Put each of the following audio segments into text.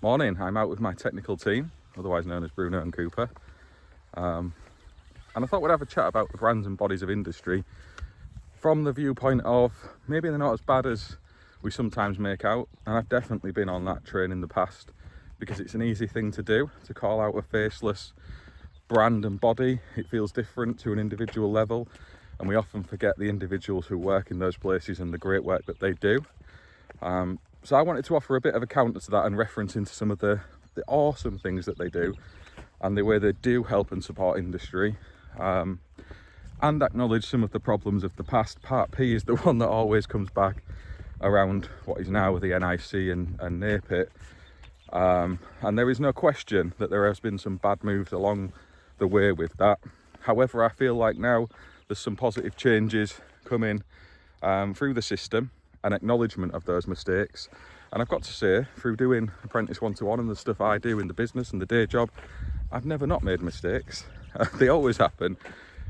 Morning, I'm out with my technical team, otherwise known as Bruno and Cooper. And I thought we'd have a chat about the brands and bodies of industry from the viewpoint of maybe they're not as bad as we sometimes make out. And I've definitely been on that train in the past because it's an easy thing to do, to call out a faceless brand and body. It feels different to an individual level, and we often forget the individuals who work in those places and the great work that they do. So I wanted to offer a bit of a counter to that and reference into some of the awesome things that they do and the way they do help and support industry, and acknowledge some of the problems of the past. Part P is the one that always comes back around what is now the NIC and NAPIT. And there is no question that there has been some bad moves along the way with that. However, I feel like now there's some positive changes coming through the system, an acknowledgement of those mistakes. And I've got to say, through doing Apprentice 1-to-1 and the stuff I do in the business and the day job, I've never not made mistakes. They always happen,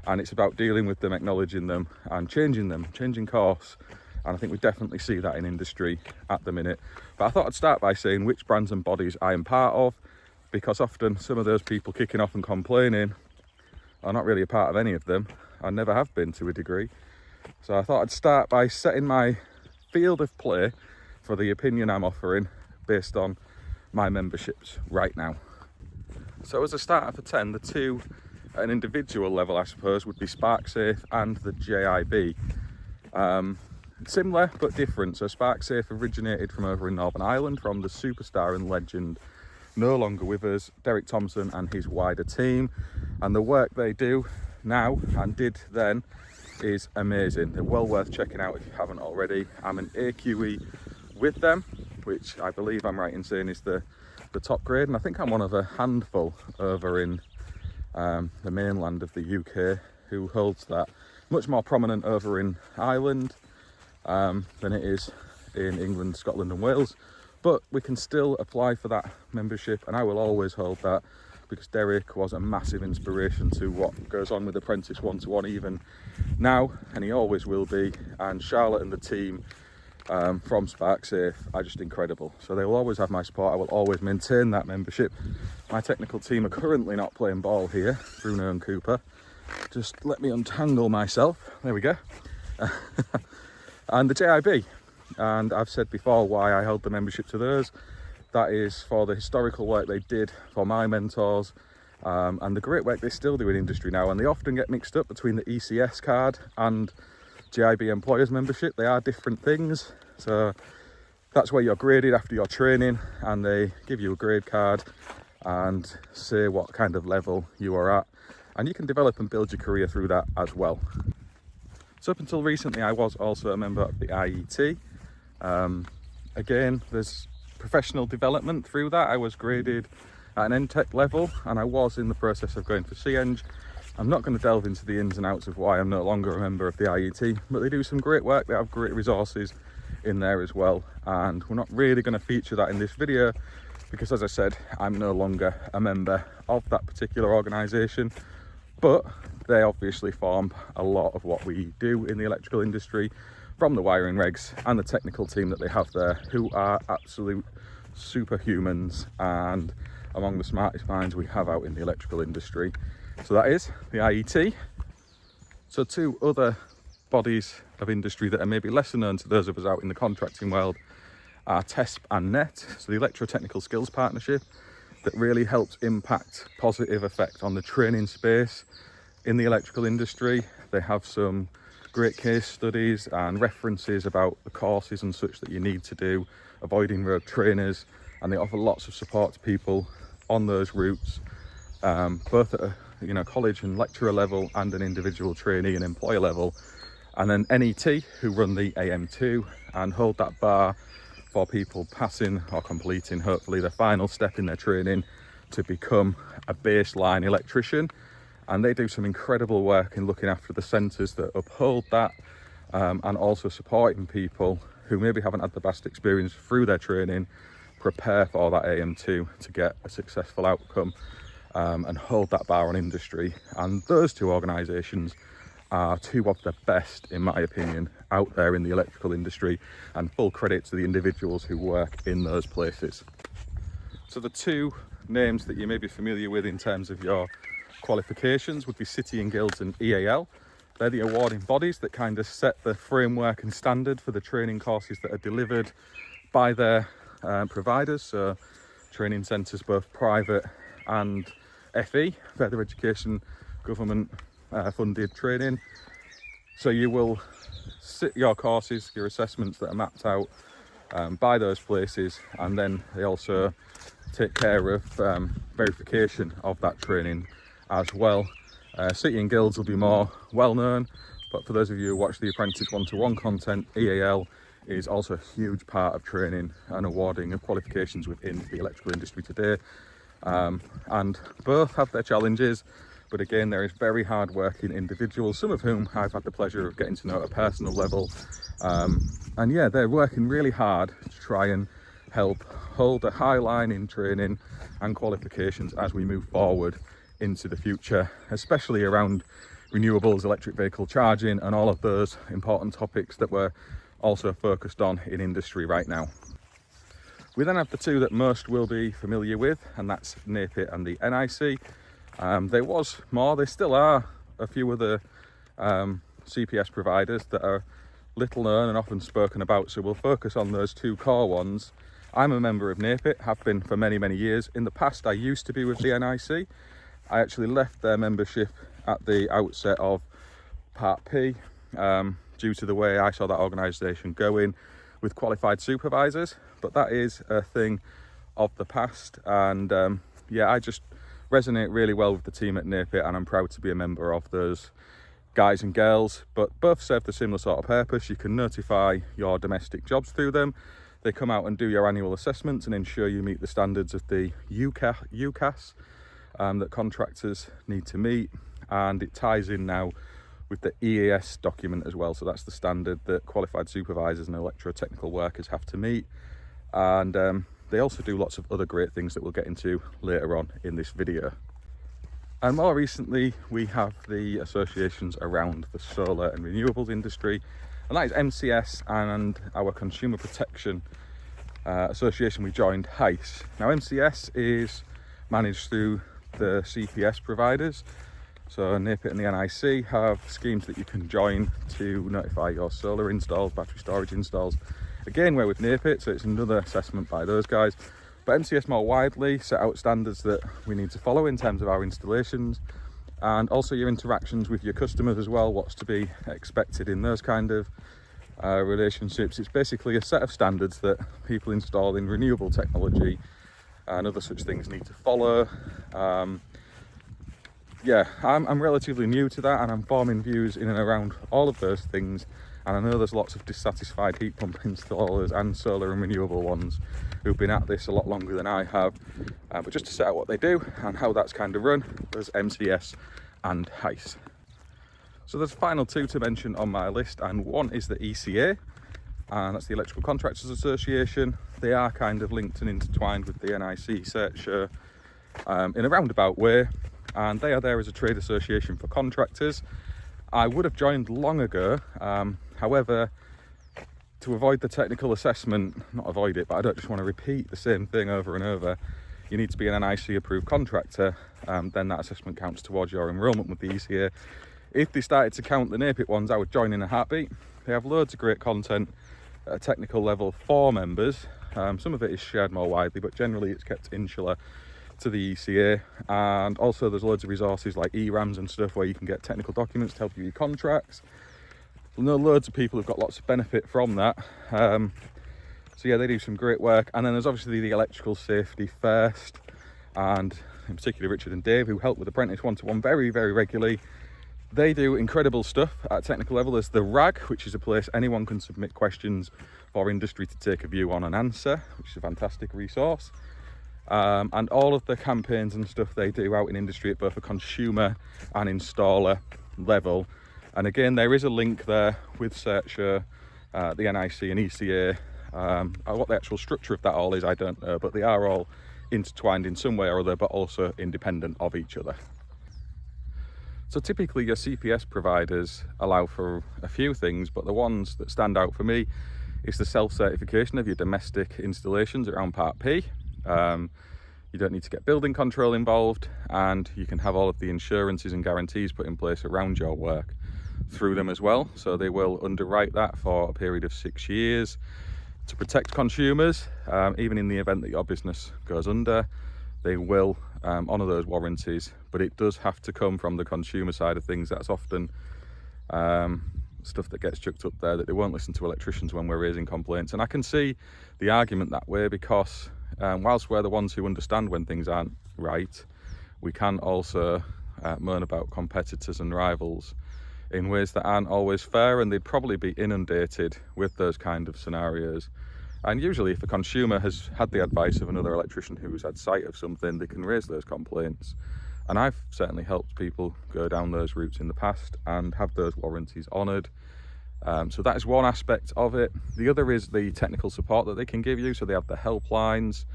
and it's about dealing with them, acknowledging them and changing course. And I think we definitely see that in industry at the minute. But I thought I'd start by saying which brands and bodies I am part of, because often some of those people kicking off and complaining are not really a part of any of them. I never have been, to a degree. So I thought I'd start by setting my field of play for the opinion I'm offering based on my memberships right now. So as a starter for 10, the two at an individual level, I suppose, would be SparkSafe and the JIB. Similar but different. So SparkSafe originated from over in Northern Ireland from the superstar and legend, no longer with us, Derek Thompson and his wider team. And the work they do now and did then is amazing. They're well worth checking out if you haven't already. I'm an AQE with them, which I believe I'm right in saying is the top grade, and I think I'm one of a handful over in the mainland of the UK who holds that. Much more prominent over in Ireland than it is in England, Scotland and Wales, but we can still apply for that membership, and I will always hold that because Derek was a massive inspiration to what goes on with Apprentice 1-to-1 even now, and he always will be. And Charlotte and the team from SparkSafe are just incredible, so they will always have my support. I will always maintain that membership. My technical team are currently not playing ball here, Bruno and Cooper. Just let me untangle myself, there we go. And the JIB, and I've said before why I held the membership to those. That is for the historical work they did for my mentors, and the great work they still do in industry now. And they often get mixed up between the ECS card and JIB employers membership. They are different things. So that's where you're graded after your training, and they give you a grade card and say what kind of level you are at, and you can develop and build your career through that as well. So up until recently, I was also a member of the IET. Again, there's professional development through that. I was graded at an NTech level, and I was in the process of going for CEng. I'm not going to delve into the ins and outs of why I'm no longer a member of the IET, but they do some great work. They have great resources in there as well, and we're not really going to feature that in this video because, as I said, I'm no longer a member of that particular organisation, but they obviously form a lot of what we do in the electrical industry, from the wiring regs and the technical team that they have there, who are absolute superhumans and among the smartest minds we have out in the electrical industry. So that is the IET. So two other bodies of industry that are maybe lesser known to those of us out in the contracting world are TESP and NET, so the Electrotechnical Skills Partnership, that really helps impact positive effect on the training space in the electrical industry. They have some great case studies and references about the courses and such that you need to do, avoiding rogue trainers, and they offer lots of support to people on those routes, both at a college and lecturer level and an individual trainee and employer level. And then NET, who run the AM2 and hold that bar for people passing or completing hopefully the final step in their training to become a baseline electrician. And they do some incredible work in looking after the centres that uphold that, and also supporting people who maybe haven't had the best experience through their training prepare for that AM2 to get a successful outcome, and hold that bar on industry. And those two organisations are two of the best, in my opinion, out there in the electrical industry, and full credit to the individuals who work in those places. So the two names that you may be familiar with in terms of your qualifications would be City and Guilds and EAL. They're the awarding bodies that kind of set the framework and standard for the training courses that are delivered by their providers, so training centres both private and FE, further education, government funded training. So you will sit your courses, your assessments that are mapped out by those places, and then they also take care of verification of that training as well. City and Guilds will be more well known, but for those of you who watch the Apprentice one-to-one content, EAL is also a huge part of training and awarding of qualifications within the electrical industry today. And both have their challenges, but again, there is very hard-working individuals, some of whom I've had the pleasure of getting to know at a personal level. And yeah, they're working really hard to try and help hold a high line in training and qualifications as we move forward into the future, especially around renewables, electric vehicle charging, and all of those important topics that we're also focused on in industry right now. We then have the two that most will be familiar with, and that's NAPIT and the NIC. There was more, there still are a few other CPS providers that are little known and often spoken about, so we'll focus on those two core ones. I'm a member of NAPIT, have been for many, many years. In the past, I used to be with the NIC. I actually left their membership at the outset of Part P due to the way I saw that organisation going with qualified supervisors, but that is a thing of the past. And yeah, I just resonate really well with the team at NAPIT, and I'm proud to be a member of those guys and girls, but both serve the similar sort of purpose. You can notify your domestic jobs through them. They come out and do your annual assessments and ensure you meet the standards of the UCAS that contractors need to meet, and it ties in now with the EAS document as well. So that's the standard that qualified supervisors and electrotechnical workers have to meet. And they also do lots of other great things that we'll get into later on in this video. And more recently, we have the associations around the solar and renewables industry, and that is MCS and our Consumer Protection Association we joined, HICE. Now MCS is managed through the CPS providers, so NAPIT and the NIC have schemes that you can join to notify your solar installs, battery storage installs. Again, we're with NAPIT, so it's another assessment by those guys. But MCS more widely set out standards that we need to follow in terms of our installations, and also your interactions with your customers as well, what's to be expected in those kind of relationships. It's basically a set of standards that people installing renewable technology and other such things need to follow. Yeah, I'm relatively new to that, and I'm forming views in and around all of those things. And I know there's lots of dissatisfied heat pump installers and solar and renewable ones who've been at this a lot longer than I have. But just to set out what they do and how that's kind of run, there's MCS and HICE. So there's final two to mention on my list, and one is the ECA, and that's the Electrical Contractors Association. They are kind of linked and intertwined with the NIC Searcher in a roundabout way, and they are there as a trade association for contractors. I would have joined long ago, however, to avoid the technical assessment, not avoid it, but I don't just want to repeat the same thing over and over, you need to be an NIC approved contractor, then that assessment counts towards your enrolment with the ECA. If they started to count the NAPIT ones, I would join in a heartbeat. They have loads of great content at a technical level for members. Some of it is shared more widely, but generally it's kept insular to the ECA. And also there's loads of resources like ERAMs and stuff where you can get technical documents to help you with your contracts. I know loads of people have got lots of benefit from that. So yeah, they do some great work. And then there's obviously the Electrical Safety First, and in particular Richard and Dave, who help with Apprentice one-to-one very, very regularly. They do incredible stuff at a technical level. There's the RAG, which is a place anyone can submit questions for industry to take a view on and answer, which is a fantastic resource. And all of the campaigns and stuff they do out in industry at both a consumer and installer level. And again, there is a link there with Searcher, the NIC and ECA. What the actual structure of that all is, I don't know, but they are all intertwined in some way or other, but also independent of each other. So typically your CPS providers allow for a few things, but the ones that stand out for me is the self-certification of your domestic installations around Part P. You don't need to get building control involved, and you can have all of the insurances and guarantees put in place around your work through them as well. So they will underwrite that for a period of 6 years to protect consumers. Even in the event that your business goes under, they will honour those warranties, but it does have to come from the consumer side of things. That's often stuff that gets chucked up there, that they won't listen to electricians when we're raising complaints. And I can see the argument that way, because whilst we're the ones who understand when things aren't right, we can also moan about competitors and rivals in ways that aren't always fair, and they'd probably be inundated with those kind of scenarios. And usually if a consumer has had the advice of another electrician who's had sight of something, they can raise those complaints. And I've certainly helped people go down those routes in the past and have those warranties honoured. So that is one aspect of it. The other is the technical support that they can give you. So they have the helplines.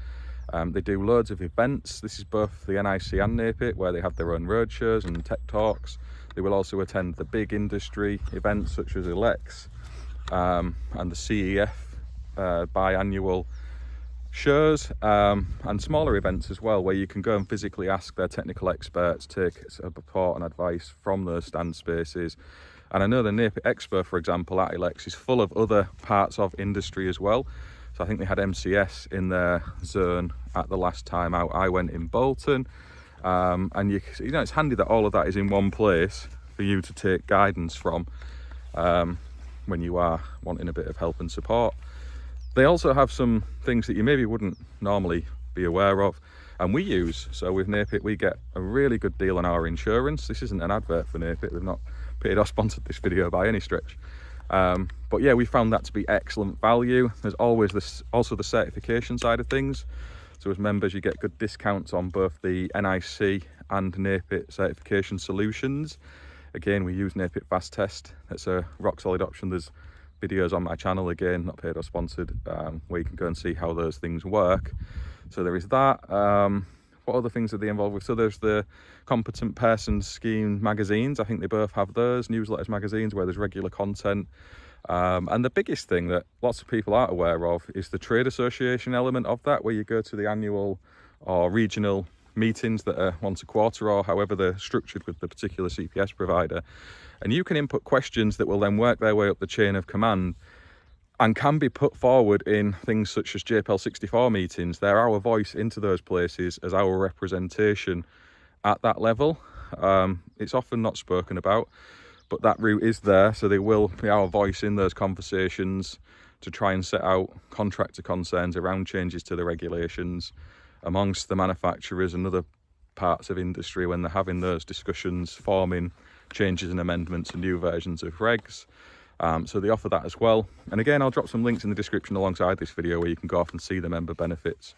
They do loads of events. This is both the NIC and NAPIT, where they have their own road shows and tech talks. They will also attend the big industry events such as Elex and the CEF biannual shows, and smaller events as well, where you can go and physically ask their technical experts, take support and advice from those stand spaces. And I know the NAPIT Expo, for example, at Elex is full of other parts of industry as well. So I think they had MCS in their zone at the last time out I went in Bolton. And you know, it's handy that all of that is in one place for you to take guidance from when you are wanting a bit of help and support. They also have some things that you maybe wouldn't normally be aware of, and we use. So with NAPIT, we get a really good deal on our insurance. This isn't an advert for NAPIT. They've not paid or sponsored this video by any stretch. But yeah, we found that to be excellent value. There's always this, also the certification side of things. So as members, you get good discounts on both the NIC and NAPIT certification solutions. Again, we use NAPIT Fast Test. It's a rock solid option. There's videos on my channel, again, not paid or sponsored, where you can go and see how those things work. So there is that. What other things are they involved with? So there's the Competent Persons Scheme magazines. I think they both have those, newsletters, magazines, where there's regular content. And the biggest thing that lots of people aren't aware of is the trade association element of that, where you go to the annual or regional meetings that are once a quarter, or however they're structured with the particular CPS provider. And you can input questions that will then work their way up the chain of command and can be put forward in things such as JPL 64 meetings. They're our voice into those places as our representation at that level. It's often not spoken about, but that route is there. So they will be our voice in those conversations to try and set out contractor concerns around changes to the regulations amongst the manufacturers and other parts of industry when they're having those discussions, forming changes and amendments and new versions of regs. So they offer that as well. And again, I'll drop some links in the description alongside this video where you can go off and see the member benefits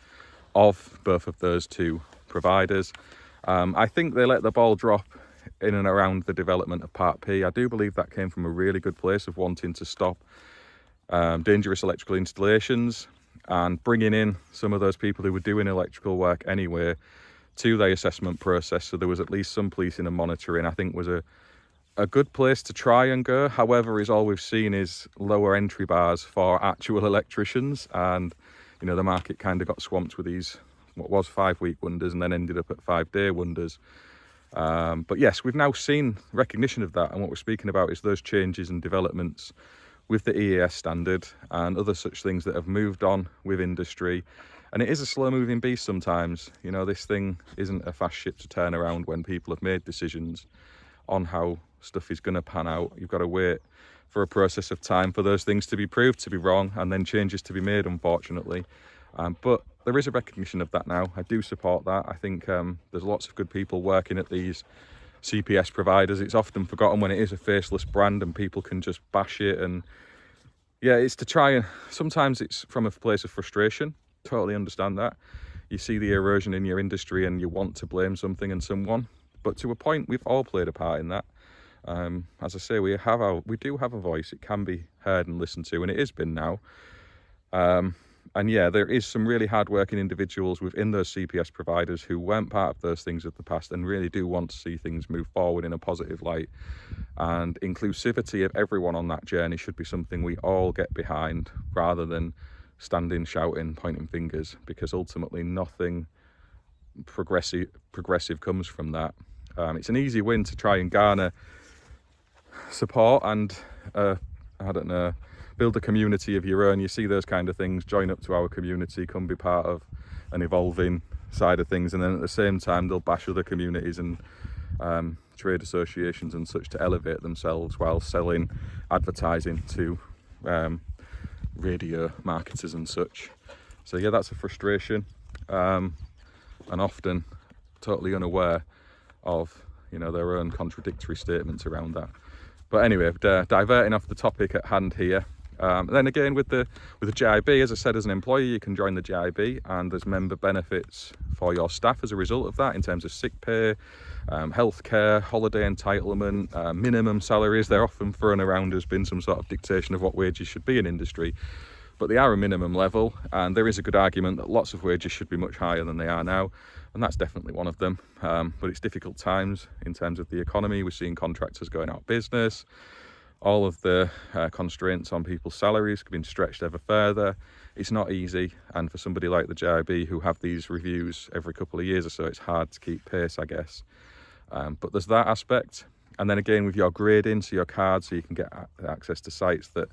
of both of those two providers. I think they let the ball drop in and around the development of Part P. I do believe that came from a really good place of wanting to stop dangerous electrical installations and bringing in some of those people who were doing electrical work anyway to the assessment process. So there was at least some policing and monitoring. I think was a good place to try and go. However, is all we've seen is lower entry bars for actual electricians, and you know, the market kind of got swamped with these what was 5-week wonders and then ended up at 5-day wonders. But yes, we've now seen recognition of that, and what we're speaking about is those changes and developments with the EAS standard and other such things that have moved on with industry. And it is a slow moving beast sometimes. You know, this thing isn't a fast ship to turn around when people have made decisions on how stuff is going to pan out. You've got to wait for a process of time for those things to be proved to be wrong and then changes to be made, unfortunately. But there is a recognition of that now. I do support that. I think there's lots of good people working at these CPS providers. It's often forgotten when it is a faceless brand and people can just bash it. And yeah, it's to try, and sometimes it's from a place of frustration. Totally understand that. You see the erosion in your industry and you want to blame something and someone, but to a point we've all played a part in that. As I say, we do have a voice. It can be heard and listened to, and it has been now. And yeah, there is some really hard-working individuals within those CPS providers who weren't part of those things of the past and really do want to see things move forward in a positive light. And inclusivity of everyone on that journey should be something we all get behind, rather than standing, shouting, pointing fingers, because ultimately nothing progressive comes from that. It's an easy win to try and garner support and I don't know, build a community of your own. You see those kind of things, join up to our community, come be part of an evolving side of things, and then at the same time they'll bash other communities and trade associations and such to elevate themselves while selling advertising to radio marketers and such. So yeah, that's a frustration, and often totally unaware of, you know, their own contradictory statements around that. But anyway, diverting off the topic at hand here. Then again, with the GIB, as I said, as an employer, you can join the GIB, and there's member benefits for your staff as a result of that, in terms of sick pay, healthcare, holiday entitlement, minimum salaries. They're often thrown around as being some sort of dictation of what wages should be in industry, but they are a minimum level, and there is a good argument that lots of wages should be much higher than they are now, and that's definitely one of them. But it's difficult times in terms of the economy. We're seeing contractors going out of business. All of the constraints on people's salaries have been stretched ever further. It's not easy, and for somebody like the JIB, who have these reviews every couple of years or so, it's hard to keep pace, I guess. But there's that aspect. And then again, with your grading, so your card, so you can get access to sites that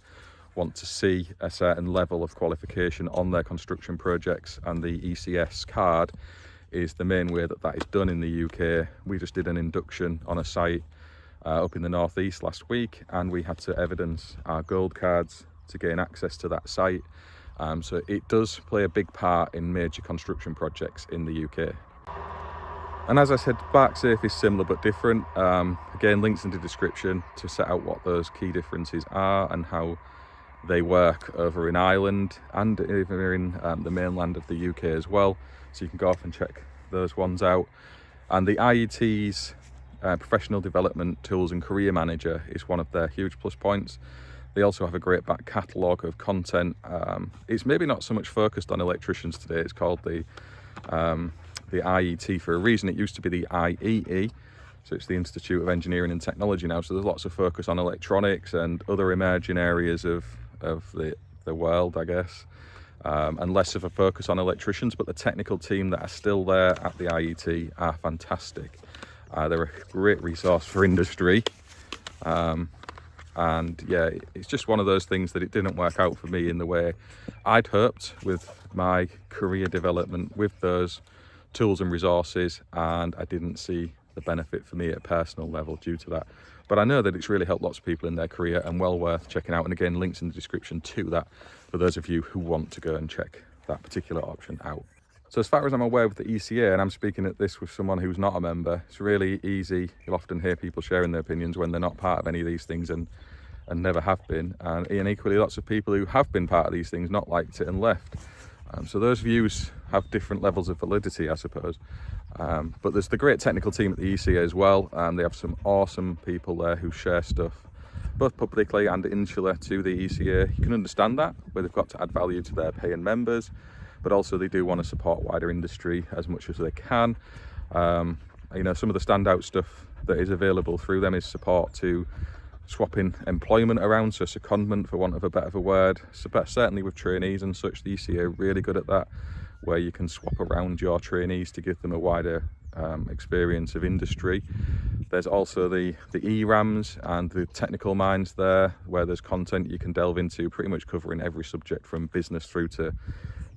want to see a certain level of qualification on their construction projects, and the ECS card is the main way that is done in the UK. We just did an induction on a site up in the northeast last week, and we had to evidence our gold cards to gain access to that site. So it does play a big part in major construction projects in the UK. And as I said, BarkSafe is similar but different. Again, links in the description to set out what those key differences are and how they work over in Ireland and even in the mainland of the UK as well. So you can go off and check those ones out. And the IET's Professional Development Tools and Career Manager is one of their huge plus points. They also have a great back catalogue of content. It's maybe not so much focused on electricians today. It's called the IET for a reason. It used to be the IEE, so it's the Institute of Engineering and Technology now. So there's lots of focus on electronics and other emerging areas of the world, I guess, and less of a focus on electricians. But the technical team that are still there at the IET are fantastic. They're a great resource for industry, and yeah, it's just one of those things that it didn't work out for me in the way I'd hoped with my career development with those tools and resources, and I didn't see the benefit for me at a personal level due to that. But I know that it's really helped lots of people in their career, and well worth checking out. And again, links in the description to that for those of you who want to go and check that particular option out. So as far as I'm aware with the ECA, and I'm speaking at this with someone who's not a member, it's really easy. You'll often hear people sharing their opinions when they're not part of any of these things and never have been. And equally, lots of people who have been part of these things not liked it and left. So those views have different levels of validity, I suppose. But there's the great technical team at the ECA as well. They have some awesome people there who share stuff, both publicly and insular to the ECA. You can understand that, where they've got to add value to their paying members, but also they do want to support wider industry as much as they can. You know, some of the standout stuff that is available through them is support to swapping employment around, so secondment for want of a better word. So, but certainly with trainees and such, the ECA are really good at that, where you can swap around your trainees to give them a wider experience of industry. There's also the ERAMs and the technical minds there, where there's content you can delve into, pretty much covering every subject from business through to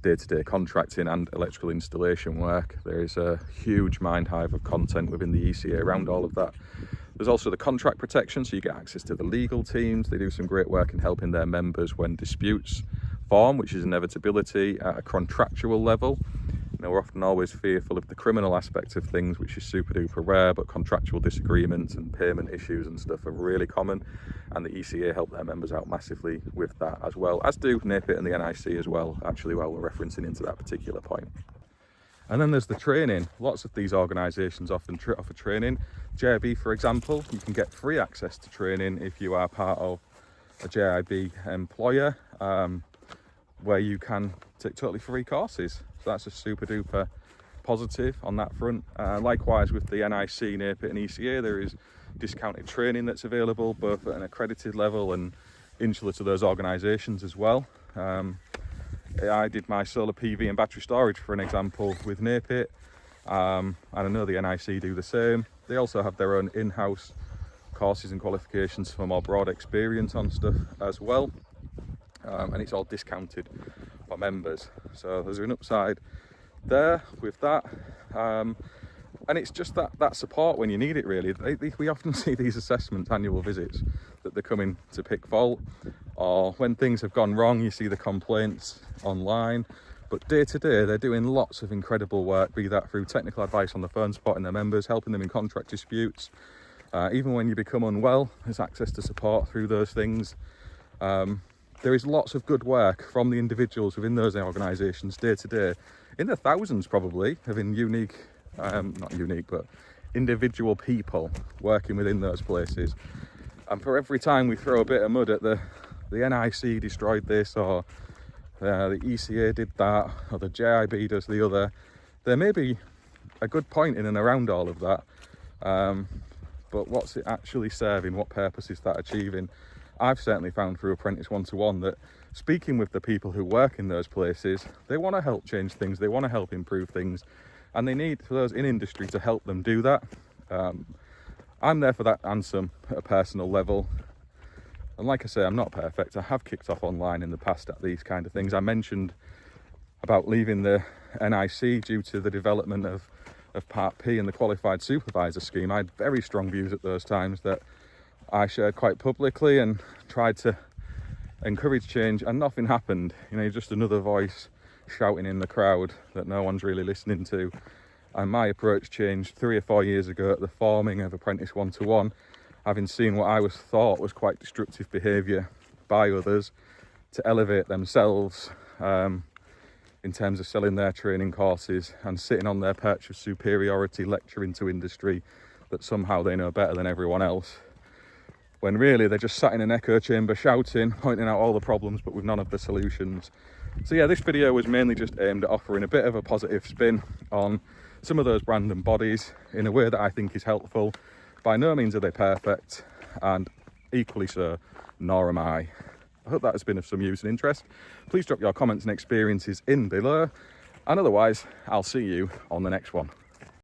day-to-day contracting and electrical installation work. There is a huge mind hive of content within the ECA around all of that. There's also the contract protection, so you get access to the legal teams. They do some great work in helping their members when disputes form, which is inevitability at a contractual level. You know, we're often always fearful of the criminal aspect of things, which is super duper rare, but contractual disagreements and payment issues and stuff are really common, and the ECA help their members out massively with that, as well as do NAPIT and the NIC as well, actually, while we're referencing into that particular point. And then there's the training. Lots of these organisations often offer training. JIB, for example, you can get free access to training if you are part of a JIB employer, where you can take totally free courses. So that's a super duper positive on that front. Likewise with the NIC, NAPIT and ECA, there is discounted training that's available both at an accredited level and insular to those organisations as well. I did my solar PV and battery storage, for an example, with NAPIT. And I know the NIC do the same. They also have their own in-house courses and qualifications for more broad experience on stuff as well. And it's all discounted for members. So there's an upside there with that. And it's just that support when you need it, really. We often see these assessment annual visits that they're coming to pick fault, or when things have gone wrong, you see the complaints online. But day to day, they're doing lots of incredible work, be that through technical advice on the phone, supporting their members, helping them in contract disputes. Even when you become unwell, there's access to support through those things. There is lots of good work from the individuals within those organisations day to day, in the thousands probably, of unique, not unique, but individual people working within those places. And for every time we throw a bit of mud at the NIC destroyed this, or the ECA did that, or the JIB does the other, there may be a good point in and around all of that. But what's it actually serving? What purpose is that achieving? I've certainly found through Apprentice 1-to-1 that speaking with the people who work in those places, they want to help change things, they want to help improve things, and they need those in industry to help them do that. I'm there for that answer at a personal level. And like I say, I'm not perfect. I have kicked off online in the past at these kind of things. I mentioned about leaving the NIC due to the development of Part P and the Qualified Supervisor Scheme. I had very strong views at those times that I shared quite publicly and tried to encourage change, and nothing happened. You know, just another voice shouting in the crowd that no one's really listening to. And my approach changed 3 or 4 years ago at the forming of Apprentice 1-to-1, having seen what I thought was quite destructive behaviour by others to elevate themselves in terms of selling their training courses and sitting on their perch of superiority, lecturing to industry that somehow they know better than everyone else, when really they're just sat in an echo chamber shouting, pointing out all the problems but with none of the solutions. So yeah, this video was mainly just aimed at offering a bit of a positive spin on some of those random bodies in a way that I think is helpful. By no means are they perfect, and equally so, nor am I. I hope that has been of some use and interest. Please drop your comments and experiences in below, and otherwise I'll see you on the next one.